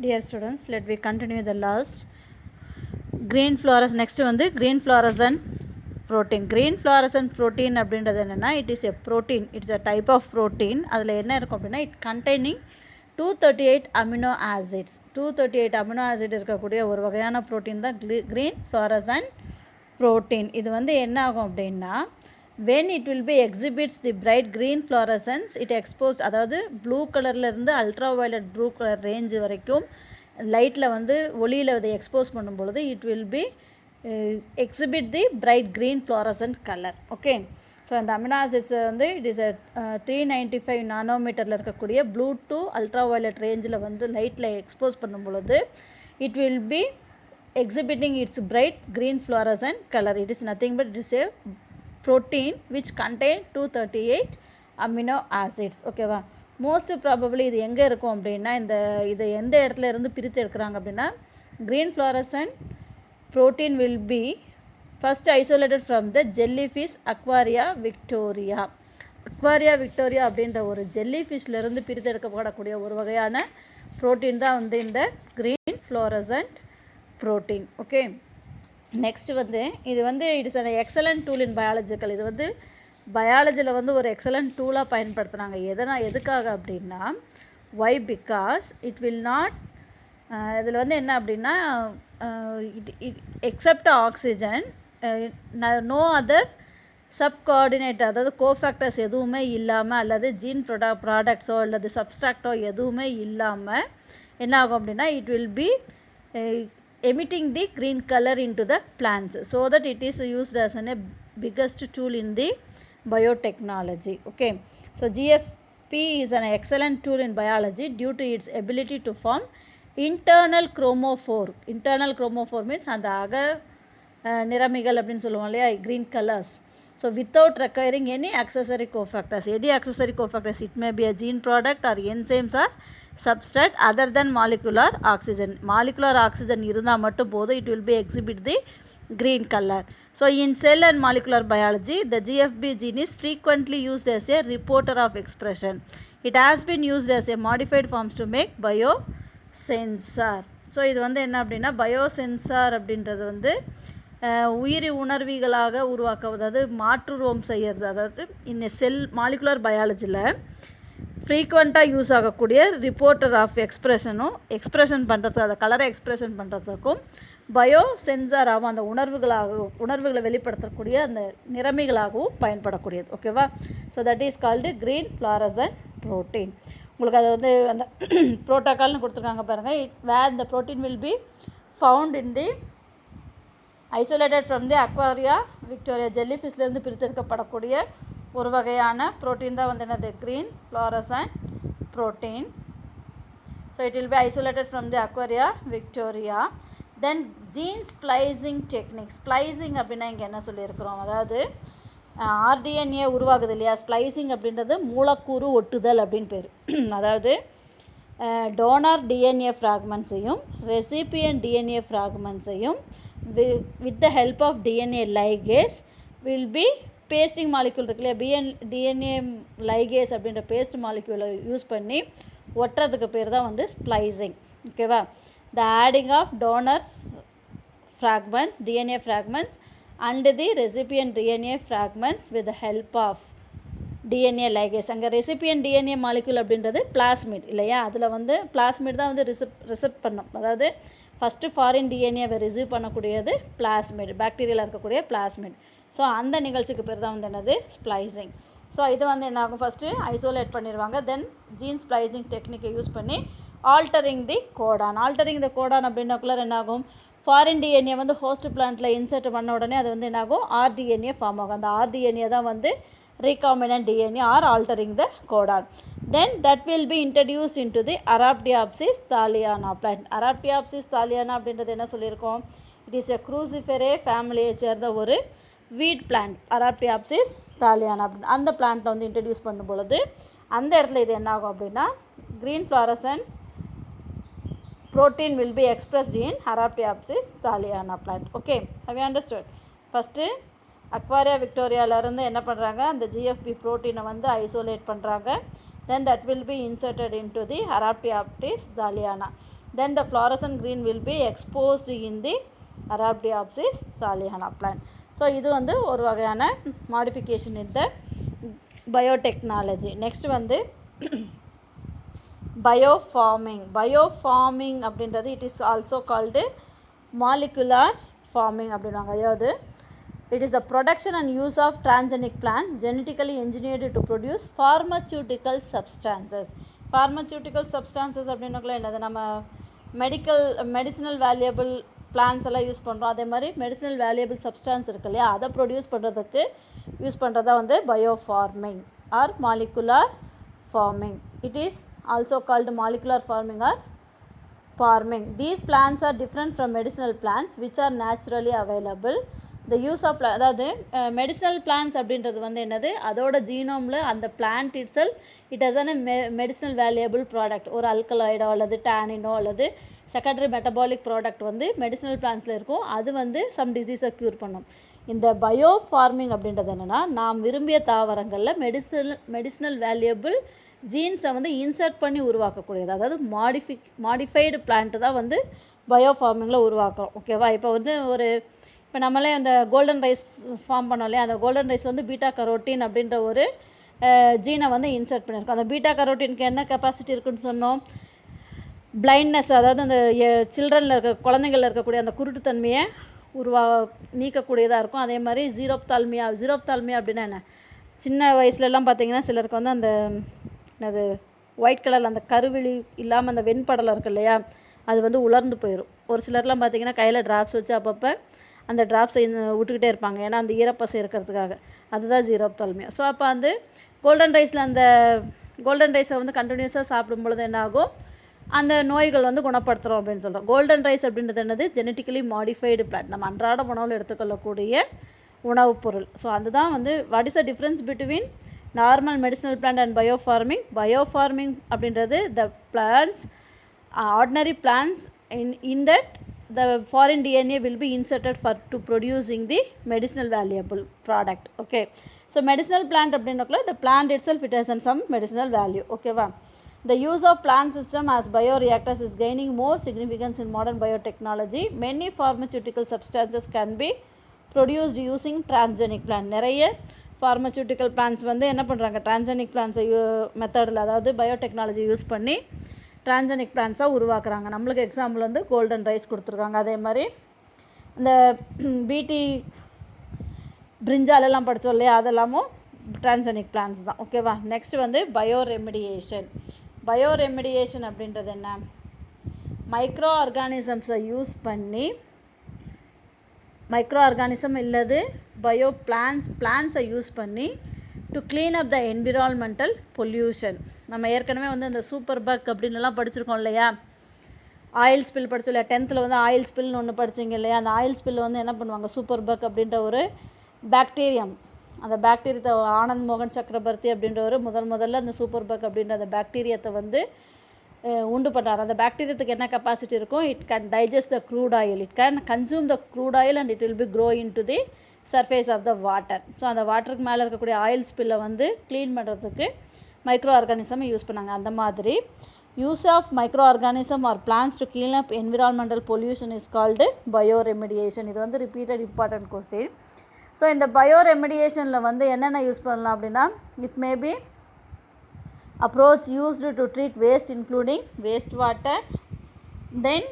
Dear students, let me continue the last. Green fluorescent, next வந்து green fluorescent protein. Green fluorescent protein அப்படின்றது என்னென்னா, it is a protein, it's a type of protein. அதில் என்ன இருக்கும் அப்படின்னா, it containing 238 amino acids. 238 amino acid இருக்கக்கூடிய ஒரு வகையான ப்ரோட்டீன் தான் green fluorescent protein. இது வந்து என்ன ஆகும் அப்படின்னா, when it will be exhibits the bright green fluorescence, it exposed, அதாவது ப்ளூ கலர்லேருந்து அல்ட்ராவயலட் ப்ளூ கலர் ரேஞ்சு வரைக்கும் லைட்டில் வந்து ஒளியில் அதை எக்ஸ்போஸ் பண்ணும்பொழுது it will be exhibit the bright green fluorescent color. Okay, so அந்த அமினோ ஆசிட்ஸ் வந்து இட் இஸ் 395 நானோமீட்டரில் இருக்கக்கூடிய ப்ளூ டு அல்ட்ராவயலட் ரேஞ்சில் வந்து லைட்டில் எக்ஸ்போஸ் பண்ணும் பொழுது it will be exhibiting its bright green fluorescent color. It is nothing but it is a protein which contain 238 amino acids. ஓகேவா, most probably இது எங்கே இருக்கும் அப்படின்னா, இதை எந்த இடத்துல இருந்து பிரித்து எடுக்கிறாங்க அப்படின்னா, green fluorescent protein will be first isolated from the jellyfish Aquaria victoria. Aquaria victoria அப்படின்ற ஒரு ஜெல்லிஃபிஷ்லேருந்து பிரித்து எடுக்கப்படக்கூடிய ஒரு வகையான ப்ரோட்டீன் தான் வந்து இந்த green fluorescent protein. Okay, next வந்து இது வந்து it's an excellent tool in biological. இது வந்து பயாலஜியில் வந்து ஒரு எக்ஸலண்ட் டூலாக பயன்படுத்துகிறாங்க. எதுக்காக அப்படின்னா, why because it will not, இதில் வந்து என்ன அப்படின்னா, எக்ஸப்ட் ஆக்சிஜன் நோ அதர் சப்கோஆர்டினேட், அதாவது கோஃபேக்டர்ஸ் எதுவுமே இல்லாமல் அல்லது ஜீன் ப்ராடக்ட்ஸோ அல்லது சப்ஸ்ட்ராக்டோ எதுவுமே இல்லாமல் என்ன ஆகும் அப்படின்னா, it will B emitting the green color into the plants, so that it is used as a biggest tool in the biotechnology. Okay, so GFP is an excellent tool in biology due to its ability to form internal chromophore. Internal chromophore means அந்த நிறமிகள் அப்படின்னு சொல்லுவோம் இல்லையா, green colors. So without requiring any accessory cofactors. Any accessory cofactors, it may be a gene product or enzymes or substrate other than molecular oxygen. Molecular oxygen இருந்தால் மட்டும் போதும், it will be exhibit the green color. So in cell and molecular biology, the GFP gene is frequently used as a reporter of expression. It has been used as a modified forms to make biosensor. So இது வந்து என்ன அப்படின்னா, biosensor அப்படின்றது வந்து உயிரி உணர்விகளாக உருவாக்க, அதாவது மாற்றுருவம் செய்கிறது, அதாவது இந்த செல் மாலிகுலர் பயாலஜியில் ஃப்ரீக்வெண்ட்டாக யூஸ் ஆகக்கூடிய ரிப்போர்ட்டர் ஆஃப் எக்ஸ்ப்ரெஷன் பண்ணுறதுக்கு, அதை கலரை எக்ஸ்ப்ரெஷன் பண்ணுறதுக்கும் பயோ சென்சாராகவும் அந்த உணர்வுகளை வெளிப்படுத்தக்கூடிய அந்த நிறமிகளாகவும் பயன்படக்கூடியது. ஓகேவா, so that is called green fluorescent protein. உங்களுக்கு அதை வந்து அந்த ப்ரோட்டோக்கால்னு கொடுத்துருக்காங்க பாருங்கள். வேர் the protein will be found in the isolated from the Aquaria victoria, ஜெல்லிஃபிஷ்லேருந்து பிரித்தெடுக்கப்படக்கூடிய ஒரு வகையான ப்ரோட்டீன் தான் வந்து என்னது, green fluorescent protein. So it will be isolated from the Aquaria victoria. Then gene splicing technique. Splicing அப்படின்னா இங்கே என்ன சொல்லியிருக்கிறோம், அதாவது RDNA உருவாகுது இல்லையா, ஸ்ப்ளைசிங் அப்படின்றது மூலக்கூறு ஒட்டுதல் அப்படின்னு பேர். அதாவது டோனார் டிஎன்ஏ ஃப்ராக்மெண்ட்ஸையும் ரெசிபியன்ட் டிஎன்ஏ ஃப்ராக்மெண்ட்ஸையும் with the help of DNA ligase will be pasting molecule இருக்குல்லையா, டிஎன்ஏ லைகேஸ் அப்படின்ற பேஸ்ட் மாலிக்யூலை யூஸ் பண்ணி ஒட்டுறதுக்கு பேர் தான் வந்து ஸ்ப்ளைசிங். ஓகேவா, the adding of donor fragments DNA fragments and the recipient DNA fragments with the help of DNA ligase. அங்கே ரெசிபியன்ட் டிஎன்ஏ மாலிக்யூல் அப்படின்றது பிளாஸ்மிட் இல்லையா, அதில் வந்து பிளாஸ்மிட் தான் வந்து ரிசெப்ட் பண்ணும், அதாவது ஃபஸ்ட்டு ஃபாரின் டிஎன்ஏவை ரிசீவ் பண்ணக்கூடியது பிளாஸ்மிட், பாக்டீரியாவில் இருக்கக்கூடிய பிளாஸ்மிட். ஸோ அந்த நிகழ்ச்சிக்கு பேர் தான் வந்து என்னது, ஸ்ப்ளைசிங். ஸோ இது வந்து என்ன ஆகும், ஃபஸ்ட்டு ஐசோலேட் பண்ணிடுவாங்க, தென் ஜீன் ஸ்ப்ளைசிங் டெக்னிக்கை யூஸ் பண்ணி ஆல்டரிங் தி கோடான். ஆல்டரிங் தி கோடான் அப்படின்னாக்குள்ள என்ன ஆகும், ஃபாரின் டிஎன்ஏ வந்து ஹோஸ்ட் பிளான்ட்டில் இன்சர்ட் பண்ண உடனே அது வந்து என்னாகும், ஆர்டிஎன்ஏ ஃபார்ம் ஆகும். அந்த ஆர்டிஎன்ஏ தான் வந்து recombinant DNA or altering the codon. Then that will be introduced into the Arabidopsis thaliana plant. Arabidopsis thaliana அப்படின்றது என்ன சொல்லியிருக்கோம், it is a cruciferae ஃபேமிலியை சேர்ந்த ஒரு வீட் பிளான்ட். Arabidopsis thaliana அப்படின்னு அந்த பிளான்ட்டை வந்து இன்ட்ரடியூஸ் பண்ணும் பொழுது அந்த இடத்துல இது என்ன ஆகும் அப்படின்னா, green fluorescent protein will be expressed in Arabidopsis thaliana plant. Okay, have you understood? First Aequorea விக்டோரியாவிலேருந்து என்ன பண்ணுறாங்க, அந்த ஜிஎஃப்பி ப்ரோட்டீனை வந்து ஐசோலேட் பண்ணுறாங்க. then that will be inserted into the Arabidopsis thaliana. Then the fluorescent green will be exposed in the Arabidopsis thaliana plant. So இது வந்து ஒரு வகையான modification in the biotechnology. Next வந்து biofarming அப்படின்றது it is also called molecular farming அப்படின்வாங்க. அதாவது it is the production and use of transgenic plants genetically engineered to produce pharmaceutical substances. Pharmaceutical substances அப்படின்னாக்கல என்னது, நம்ம medicinal valuable plants எல்லாம் use பண்ணுறோம். அதே மாதிரி medicinal valuable substance இருக்கு இல்லையா, அதை ப்ரொடியூஸ் பண்ணுறதுக்கு யூஸ் பண்ணுறதா வந்து பயோஃபார்மிங் R molecular farming. It is also called molecular farming or farming. These plants are different from medicinal plants which are naturally available. The use of அதாவது மெடிசினல் பிளான்ஸ் அப்படின்றது வந்து என்னது, அதோட ஜீனோமில் அந்த plant it self it has an medicinal valuable product, ஒரு அல்கலாய்டோ அல்லது டேனினோ அல்லது secondary metabolic product வந்து மெடிசினல் பிளான்ஸில் இருக்கும். அது வந்து சம் டிசீஸை க்யூர் பண்ணும். இந்த பயோ ஃபார்மிங் அப்படின்றது என்னென்னா, நாம் விரும்பிய தாவரங்களில் மெடிசினல் வேல்யூபிள் ஜீன்ஸை வந்து இன்சர்ட் பண்ணி உருவாக்கக்கூடியது, அதாவது மாடிஃபைடு பிளான்ட்டு தான் வந்து பயோ ஃபார்மிங்கில் உருவாக்குறோம். ஓகேவா? இப்போ நம்மளே அந்த கோல்டன் ரைஸ் ஃபார்ம் பண்ணோம் இல்லையா, அந்த கோல்டன் ரைஸில் வந்து பீட்டா கரோட்டின் அப்படின்ற ஒரு ஜீனை வந்து இன்சர்ட் பண்ணியிருக்கோம். அந்த பீட்டா கரோட்டினுக்கு என்ன கெப்பாசிட்டி இருக்குதுன்னு சொன்னோம், பிளைண்ட்னஸ், அதாவது அந்த சில்ட்ரனில் குழந்தைகளில் இருக்கக்கூடிய அந்த குருட்டுத்தன்மையை நீக்கக்கூடியதாக இருக்கும். அதே மாதிரி ஜீரோப்தால்மியா அப்படின்னா என்ன, சின்ன வயசுலலாம் பார்த்திங்கன்னா சிலருக்கு வந்து அந்த அது ஒயிட் கலரில் அந்த கருவிழி இல்லாமல் அந்த வெண்படலம் இருக்குது இல்லையா, அது வந்து உலர்ந்து போயிடும். ஒரு சிலர்லாம் பார்த்திங்கன்னா கையில் ட்ராப்ஸ் வச்சு அப்பப்போ அந்த ட்ராப்ஸை விட்டுக்கிட்டே இருப்பாங்க, ஏன்னா அந்த ஈரப்பசை இருக்கிறதுக்காக. அதுதான் ஜீரோப்தால்மியா. ஸோ அப்போ வந்து கோல்டன் ரைஸில் அந்த கோல்டன் ரைஸை வந்து கண்டினியூஸாக சாப்பிடும் பொழுது என்ன ஆகும், அந்த நோய்கள் வந்து குணப்படுத்துகிறோம் அப்படின்னு சொல்கிறோம். கோல்டன் ரைஸ் அப்படின்றது என்னது, ஜெனட்டிக்கலி மாடிஃபைடு பிளான்ட், நம்ம அன்றாட உணவில் எடுத்துக்கொள்ளக்கூடிய உணவுப் பொருள். ஸோ அதுதான் வந்து what is the difference between normal medicinal plant and biopharming அப்படின்றது the plants ordinary plants in that the foreign DNA will be inserted to producing the medicinal valuable product. Okay, so medicinal plant அப்படின்னாக்கல the plant itself it has some medicinal value. Okay va. The use of plant system as bioreactors is gaining more significance in modern biotechnology. Many pharmaceutical substances can be produced using transgenic plant. நிறைய pharmaceutical plants வந்து என்ன பண்ணுறாங்க, transgenic plants மெத்தடில், அதாவது biotechnology use பண்ணி transgenic பிளான்ஸாக உருவாக்குறாங்க. நம்மளுக்கு example வந்து கோல்டன் ரைஸ் கொடுத்துருக்காங்க. அதே மாதிரி இந்த பிடி பிரிஞ்சாலெல்லாம் படித்தோம் இல்லையா, அதெல்லாமும் டிரான்ஜெனிக் பிளான்ஸ் தான். ஓகேவா? நெக்ஸ்ட் வந்து பயோரெமிடியேஷன் அப்படின்றது என்ன, மைக்ரோ ஆர்கானிசம்ஸை யூஸ் பண்ணி, மைக்ரோ ஆர்கானிசம் இல்லது பிளான்ஸை யூஸ் பண்ணி to clean up the environmental pollution. நம்ம ஏற்கனவே வந்து அந்த சூப்பர் பக் அப்படின்லாம் படிச்சிருக்கோம் இல்லையா, ஆயில் ஸ்பில் படித்தோம் இல்லையா, 10th வந்து ஆயில் ஸ்பில்னு ஒன்று படிச்சிங்க இல்லையா. அந்த ஆயில் ஸ்பில் வந்து என்ன பண்ணுவாங்க, சூப்பர் பக் அப்படின்ற ஒரு பாக்டீரியம், அந்த பாக்டீரியத்தை ஆனந்த் மோகன் சக்கரவர்த்தி அப்படின்றவர் முதல்ல அந்த சூப்பர் பக் அப்படின்ற அந்த பாக்டீரியத்தை வந்து உண்டு பண்ணுறாரு. அந்த பாக்டீரியத்துக்கு என்ன கெப்பாசிட்டி இருக்கும், it can digest the crude oil, it can consume the crude oil and it will be grow in to the surface of the water. So அந்த வாட்டருக்கு மேலே இருக்கக்கூடிய ஆயில் ஸ்பில்லை வந்து க்ளீன் பண்ணுறதுக்கு மைக்ரோ ஆர்கானிசம் யூஸ் பண்ணாங்க. அந்த மாதிரி use of microorganism or plants to clean up environmental pollution is called bioremediation. இது வந்து ரிப்பீட்டட் இம்பார்ட்டன்ட் கொஸ்டின். ஸோ இந்த பயோரெமிடியேஷனில் வந்து என்னென்ன யூஸ் பண்ணலாம் அப்படின்னா, it may B approach used to treat waste including wastewater, then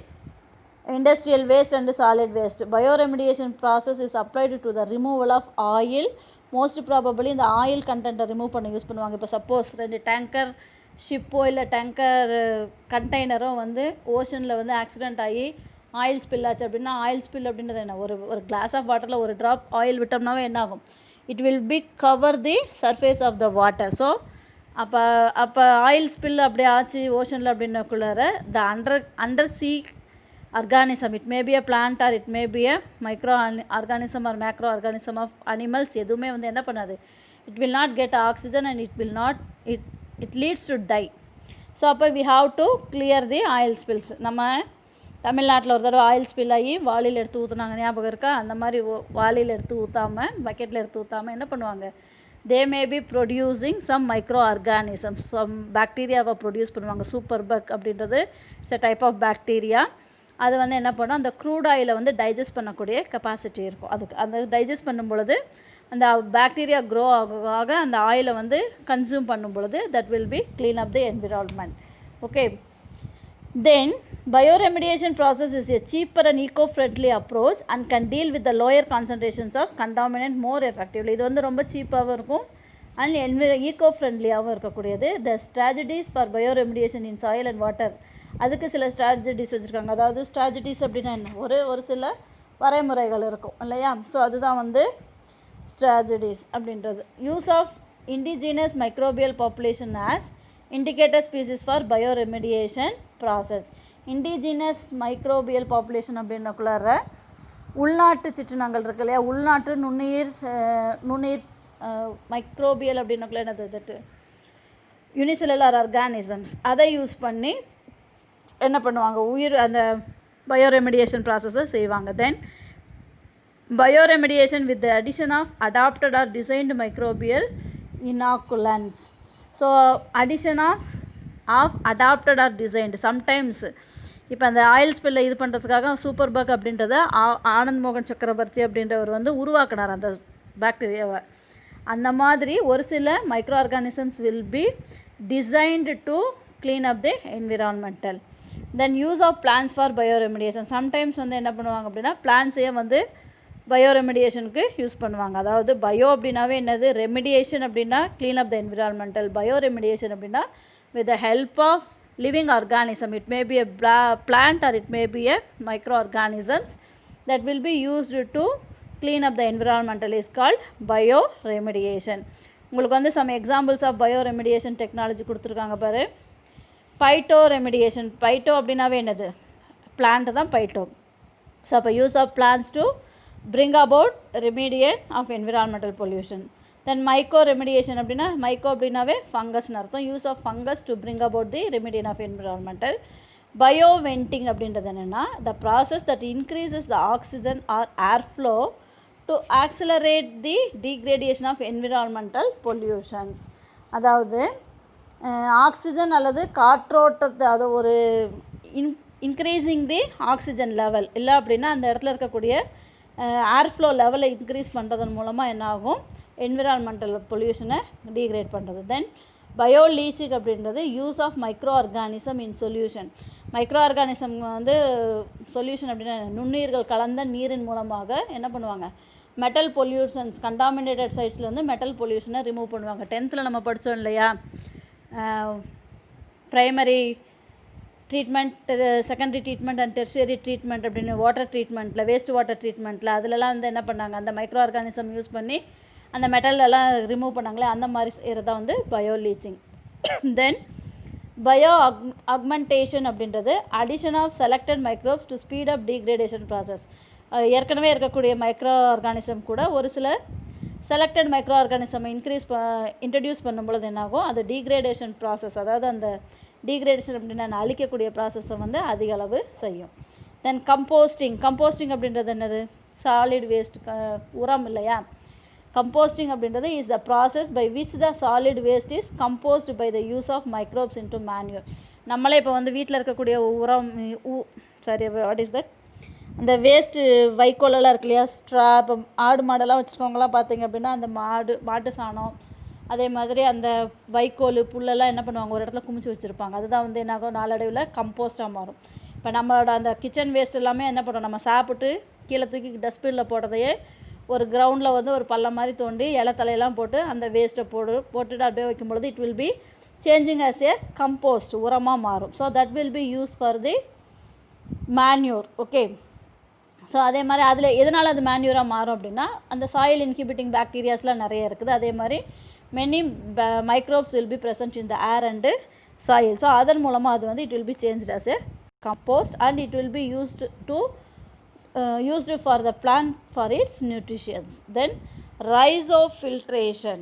industrial waste and solid waste. Bioremediation process is applied to the removal of oil. Most probably இந்த oil கண்டென்ட்டை remove பண்ண use பண்ணுவாங்க. இப்போ suppose 2 tanker ஷிப்போ இல்லை tanker கண்டெய்னரோ வந்து ஓஷனில் வந்து accident ஆகி oil spill ஆச்சு அப்படின்னா, ஆயில் ஸ்பில் அப்படின்றது என்ன, ஒரு கிளாஸ் ஆஃப் வாட்டரில் ஒரு ட்ராப் ஆயில் விட்டோம்னாவே என்ன ஆகும், it will be cover the surface of the water. So அப்போ ஆயில் ஸ்பில் அப்படி ஆச்சு ஓஷனில் அப்படின்னக்குள்ளார the under sea organism, it may be a plant or it may be a microorganism or macroorganism of animals, எதுவுமே வந்து என்ன பண்ணாது, it will not get oxygen and it leads to die. So அப்போ we have to clear the oil spills. நம்ம தமிழ்நாட்டில் ஒரு தடவை oil spill ஆகி வாளியில் எடுத்து ஊற்றுனாங்க, ஞாபகம் இருக்கா? அந்த மாதிரி வாளியில் எடுத்து ஊற்றாமல், பக்கெட்டில் எடுத்து ஊற்றாமல் என்ன பண்ணுவாங்க, they may be producing some microorganisms. Some bacteria produce பண்ணுவாங்க. சூப்பர் பக் அப்படின்றது it's a type of bacteria. அது வந்து என்ன பண்ணும், அந்த க்ரூட் ஆயிலை வந்து டைஜஸ்ட் பண்ணக்கூடிய கெப்பாசிட்டி இருக்கும். அதுக்கு அந்த டைஜஸ்ட் பண்ணும் பொழுது அந்த பாக்டீரியா க்ரோ ஆக அந்த ஆயிலை வந்து கன்சியூம் பண்ணும் பொழுது that will B clean up the environment. Okay, then bioremediation process is a cheaper and eco-friendly approach and can deal with the lower concentrations of contaminant more effectively. இது வந்து ரொம்ப சீப்பாகவும் இருக்கும் அண்ட் eco-friendlyயாகவும் இருக்கக்கூடியது. The strategies for bioremediation in soil and water, அதுக்கு சில strategies வச்சுருக்காங்க. அதாவது strategies அப்படின்னா என்ன, ஒரு சில வரைமுறைகள் இருக்கும் இல்லையா. ஸோ அதுதான் வந்து ஸ்ட்ராட்டஜிஸ் அப்படின்றது. Use of indigenous microbial population as indicator species for bioremediation process. Indigenous microbial population அப்படின்னக்குள்ளார உள்நாட்டு சிற்றினங்கள் இருக்கு இல்லையா, உள்நாட்டு நுண்ணுயிர் மைக்ரோபியல் அப்படின்னக்குள்ள என்னது தட்டு யூனிசெல்லுலார் ஆர்கானிசம்ஸ், அதை யூஸ் பண்ணி என்ன பண்ணுவாங்க, அந்த பயோரெமிடியேஷன் ப்ராசஸை செய்வாங்க. தென் bioremediation with the addition of adapted or designed microbial inoculants. So addition of adapted or designed. Sometimes இப்போ அந்த ஆயில் ஸ்பில்லை இது பண்ணுறதுக்காக சூப்பர் பக் அப்படின்றத ஆனந்த் மோகன் சக்கரவர்த்தி அப்படின்றவர் வந்து உருவாக்கினார் அந்த பாக்டீரியாவை. அந்த மாதிரி ஒரு சில microorganisms will be designed to clean up the environmental. Then use of plants for bioremediation. Sometimes வந்து என்ன பண்ணுவாங்க அப்படின்னா பிளான்ஸையே வந்து பயோரெமிடியேஷனுக்கு யூஸ் பண்ணுவாங்க. அதாவது பயோ அப்படின்னாவே என்னது, ரெமிடியேஷன் அப்படின்னா clean up the environmental, bioremediation அப்படின்னா with the help of living organism, it may be a plant or it may be a microorganisms that will be used to clean up the environmental is called bioremediation. உங்களுக்கு வந்து some examples of bioremediation technology கொடுத்துருக்காங்க பாரு. Phytoremediation. Phyto அப்படின்னாவே என்னது, plant தான் phyto. So அப்போ use of plants to bring about remediation of environmental pollution. Then myco remediation அப்படின்னா மைக்கோ அப்படின்னாவே ஃபங்கஸ்னு அர்த்தம். Use of fungus to bring about the remediation of environmental. Bioventing அப்படின்றது என்னென்னா the process that increases the oxygen or air flow to accelerate the degradation of environmental pollutions. அதாவது oxygen அல்லது காற்றோட்டத்தை, அது ஒரு இன்க்ரீஸிங் தி ஆக்சிஜன் லெவல் இல்லை அப்படின்னா அந்த இடத்துல இருக்கக்கூடிய ஏர் ஃப்ளோ லெவலை இன்க்ரீஸ் பண்ணுறதன் மூலமாக என்ன ஆகும், என்விரான்மெண்டல் பொல்யூஷனை டீக்ரேட் பண்ணுறது. தென் பயோ லீச்சிங் அப்படின்றது use of microorganism in solution. Microorganism வந்து சொல்யூஷன் அப்படின்னா நுண்ணுயிர்கள் கலந்த நீரின் மூலமாக என்ன பண்ணுவாங்க, மெட்டல் பொல்யூஷன்ஸ், கண்டாமினேட்டட் சைட்ஸ்லேருந்து மெட்டல் பொல்யூஷனை ரிமூவ் பண்ணுவாங்க. 10th நம்ம படித்தோம் இல்லையா, primary treatment, secondary treatment and tertiary treatment அப்படின்னு வாட்டர் ட்ரீட்மெண்ட்டில், வேஸ்ட் வாட்டர் ட்ரீட்மெண்ட்டில் அதிலலாம் வந்து என்ன பண்ணாங்க, அந்த மைக்ரோ ஆர்கானிசம் யூஸ் பண்ணி அந்த மெட்டலெல்லாம் ரிமூவ் பண்ணாங்களே, அந்த மாதிரி செய்கிறது தான் வந்து bio leaching. Then bio augmentation அப்படின்றது addition of selected microbes to speed up degradation process. ஏற்கனவே இருக்கக்கூடிய மைக்ரோ ஆர்கானிசம் கூட ஒரு சில செலக்டட் மைக்ரோ ஆர்கானிசமை இன்ட்ரடியூஸ் பண்ணும்பொழுது என்னாகும், அது டீக்ரேடேஷன் ப்ராசஸ், அதாவது அந்த டீக்ரேடேஷன் அப்படின்னா அழிக்கக்கூடிய ப்ராசஸை வந்து அதிக அளவு செய்யும். தென் கம்போஸ்டிங். கம்போஸ்டிங் அப்படின்றது என்னது, சாலிட் வேஸ்ட், உரம் இல்லையா. கம்போஸ்டிங் அப்படின்றது is the process by which the solid waste is compost by the use of microbes into manure. நம்மளே இப்போ வந்து வீட்டில் இருக்கக்கூடிய உரம், வாட் இஸ் தட், அந்த வேஸ்ட்டு வைக்கோலெல்லாம் இருக்கு இல்லையா, ஸ்ட்ரா, இப்போ ஆடு மாடெல்லாம் வச்சுருக்கவங்களாம் பார்த்தீங்க அப்படின்னா அந்த மாட்டு சாணம், அதே மாதிரி அந்த வைக்கோல் புல்லெல்லாம் என்ன பண்ணுவாங்க, ஒரு இடத்துல குமிச்சு வச்சுருப்பாங்க. அதுதான் வந்து என்னாகும், நாளடைவில் கம்போஸ்ட்டாக மாறும். இப்போ நம்மளோட அந்த கிச்சன் வேஸ்ட் எல்லாமே என்ன பண்ணுறோம், நம்ம சாப்பிட்டு கீழே தூக்கி டஸ்ட்பினில் போடுறதையே ஒரு கிரவுண்டில் வந்து ஒரு பள்ளம் மாதிரி தோண்டி இலை தலையெல்லாம் போட்டு அந்த வேஸ்ட்டை போட்டுட்டு அப்படியே வைக்கும்பொழுது it will be changing as a compost, உரமாக மாறும். So that will be use for the manure. Okay, so அதே மாதிரி அதில் எதனால் அது மேன்யூராக மாறும் அப்படின்னா அந்த சாயில் இன்ஹிபிட்டிங் பாக்டீரியாஸ்லாம் நிறைய இருக்குது. அதே மாதிரி many microbes will be present in the air and soil. So அதன் மூலமாக அது வந்து it will be changed as a compost and it will be used for the plant for its nutrition. Then rhizofiltration.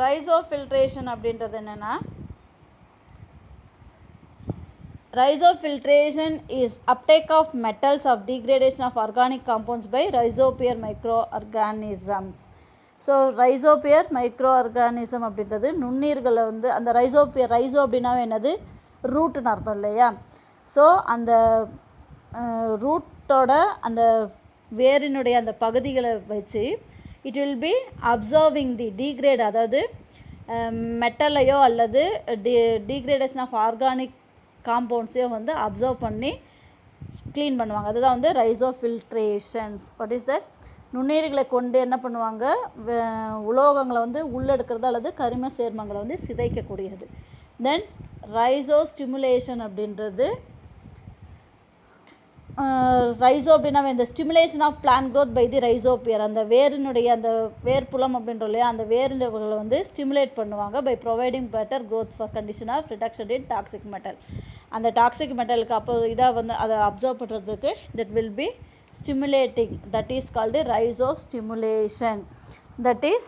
rhizofiltration அப்படின்றது என்னென்னா, Rhizofiltration is uptake of metals of degradation of organic compounds by rhizosphere microorganisms. So rhizosphere microorganism அப்படின்றது நுண்ணீர்களை வந்து அந்த ரைசோபியர் rhizo அப்படின்னாவே என்னது ரூட்டுன்னு அர்த்தம் இல்லையா. ஸோ அந்த ரூட்டோட அந்த வேரினுடைய அந்த பகுதிகளை வச்சு it will be absorbing the degrade, அதாவது மெட்டலையோ அல்லது டீக்ரேடேஷன் ஆஃப் ஆர்கானிக் காம்பவுண்ட்ஸையும் வந்து அப்சர்வ் பண்ணி க்ளீன் பண்ணுவாங்க. அதுதான் வந்து ரைசோஃபில்ட்ரேஷன்ஸ். What is that? நுண்ணீர்களை கொண்டு என்ன பண்ணுவாங்க, உலோகங்களை வந்து உள்ளெடுக்கிறது அல்லது கரிம சேர்மங்களை வந்து சிதைக்கக்கூடியது. தென் ரைசோ ஸ்டிமுலேஷன் அப்படின்றது ரைசோ அப்படின்னா இந்த stimulation of plant growth by the rhizosphere, அந்த வேரினுடைய அந்த வேர்ப்புலம் அப்படின்றோம் இல்லையா, அந்த வேர்களை வந்து ஸ்டிமுலேட் பண்ணுவாங்க by providing better growth for condition of reduction in toxic metal. அந்த டாக்ஸிக் மெட்டலுக்கு அப்போ இதாக வந்து அதை அப்சர்வ் பண்ணுறதுக்கு that will be stimulating, that is called rhizostimulation. that is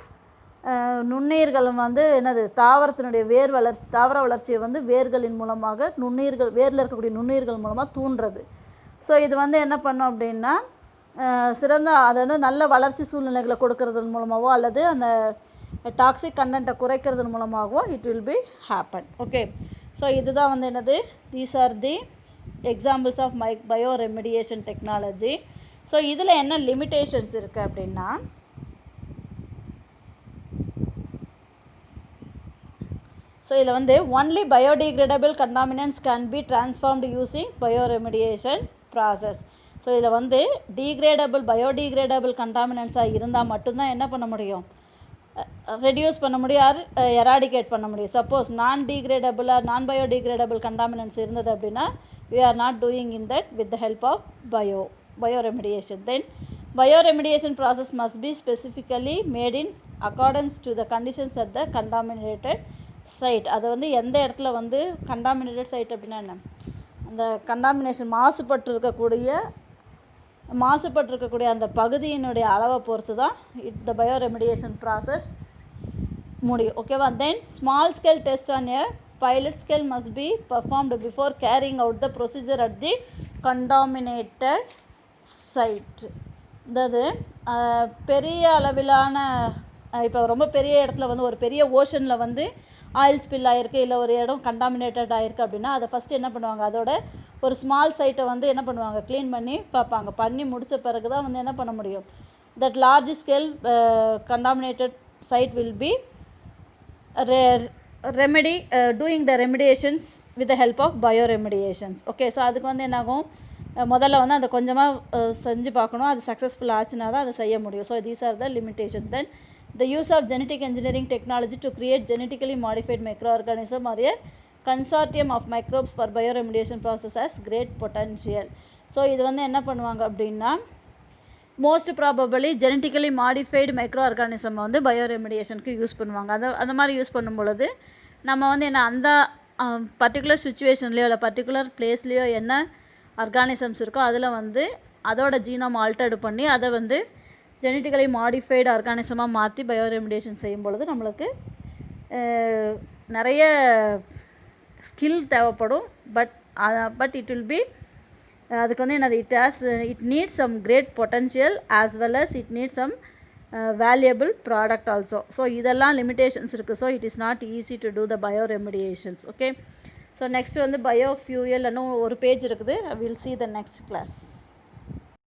நுண்ணீர்கள் வந்து என்னது தாவரத்தினுடைய தாவர வளர்ச்சியை வந்து வேர்களின் மூலமாக நுண்ணீர்கள் வேரில் இருக்கக்கூடிய நுண்ணீர்கள் மூலமாக தூண்டுறது. ஸோ இது வந்து என்ன பண்ணோம் அப்படின்னா சிறந்த அதாவது நல்ல வளர்ச்சி சூழ்நிலைகளை கொடுக்கறதன் மூலமாகவோ அல்லது அந்த டாக்ஸிக் கண்டென்ட்டை குறைக்கிறதன் மூலமாகவோ it will be happen. Okay, so இதுதான் வந்து என்னது, these are the examples of bioremediation technology. So இதில் என்ன லிமிட்டேஷன்ஸ் இருக்குது அப்படின்னா, ஸோ இதில் வந்து only biodegradable contaminants can be transformed using bioremediation process. So இதில் வந்து பயோடிகிரேடபிள் கண்டாமினன்ட்ஸாக இருந்தால் மட்டும்தான் என்ன பண்ண முடியும், ரெடியூஸ் பண்ண முடியும் ஆர் எராடிகேட் பண்ண முடியும். சப்போஸ் நான் பயோடிகிரேடபிள் கண்டாமினன்ட்ஸ் இருந்தது அப்படின்னா we are not doing in that with the help of bioremediation. Then bioremediation process must be specifically made in accordance to the conditions at the contaminated site. அது வந்து எந்த இடத்துல வந்து contaminated site அப்படின்னா என்ன, அந்த கண்டாமினேஷன் மாசுபட்டு இருக்கக்கூடிய அந்த பகுதியினுடைய அளவை பொறுத்து தான் இந்த bioremediation process முடியும். ஓகேவா? தென் small scale test on a pilot scale must be performed before carrying out the procedure at the contaminated site. அதாவது பெரிய அளவிலான இப்போ ரொம்ப பெரிய இடத்துல வந்து ஒரு பெரிய ஓஷனில் வந்து ஆயில் ஸ்பில் ஆகிருக்கு, இல்லை ஒரு இடம் கண்டாமினேட்டட் ஆகிருக்கு அப்படின்னா அதை ஃபஸ்ட்டு என்ன பண்ணுவாங்க, அதோட ஒரு ஸ்மால் சைட்டை வந்து என்ன பண்ணுவாங்க, க்ளீன் பண்ணி பார்ப்பாங்க. பண்ணி முடித்த பிறகு தான் வந்து என்ன பண்ண முடியும், that large scale contaminated site will be doing the remediations with the help of bioremediations. Okay, so அதுக்கு வந்து என்னாகும், முதல்ல வந்து அதை கொஞ்சமாக செஞ்சு பார்க்கணும், அது சக்ஸஸ்ஃபுல் ஆச்சுன்னா தான் அதை செய்ய முடியும். So these are the limitation. Then the use of genetic engineering technology to create genetically modified microorganism or a consortium of microbes for bioremediation process has great potential. So இது வந்து என்ன பண்ணுவாங்க அப்படின்னா, most probably genetically modified micro organism வந்து பயோரெமிடியேஷனுக்கு use பண்ணுவாங்க. அந்த மாதிரி use பண்ணும் பொழுது நம்ம வந்து என்ன, அந்த பர்டிகுலர் சுச்சுவேஷன்லேயோ இல்லை பர்டிகுலர் பிளேஸ்லேயோ என்ன ஆர்கானிசம்ஸ் இருக்கோ அதில் வந்து அதோட ஜீனோம் ஆல்டர்டு பண்ணி அதை வந்து ஜெனட்டிக்கலி மாடிஃபைடு ஆர்கானிசமாக மாற்றி பயோரெமிடியேஷன் செய்யும் பொழுது நம்மளுக்கு நிறைய ஸ்கில் தேவைப்படும். பட் இட் வில் பி அதுக்கு வந்து என்னது, it needs some great potential as well as it needs some valuable product also. So இதெல்லாம் லிமிட்டேஷன்ஸ் இருக்குது. So it is not easy to do the bioremediations. Okay, so next வந்து biofuel இன்னும் ஒரு page இருக்குது. Will see the next class.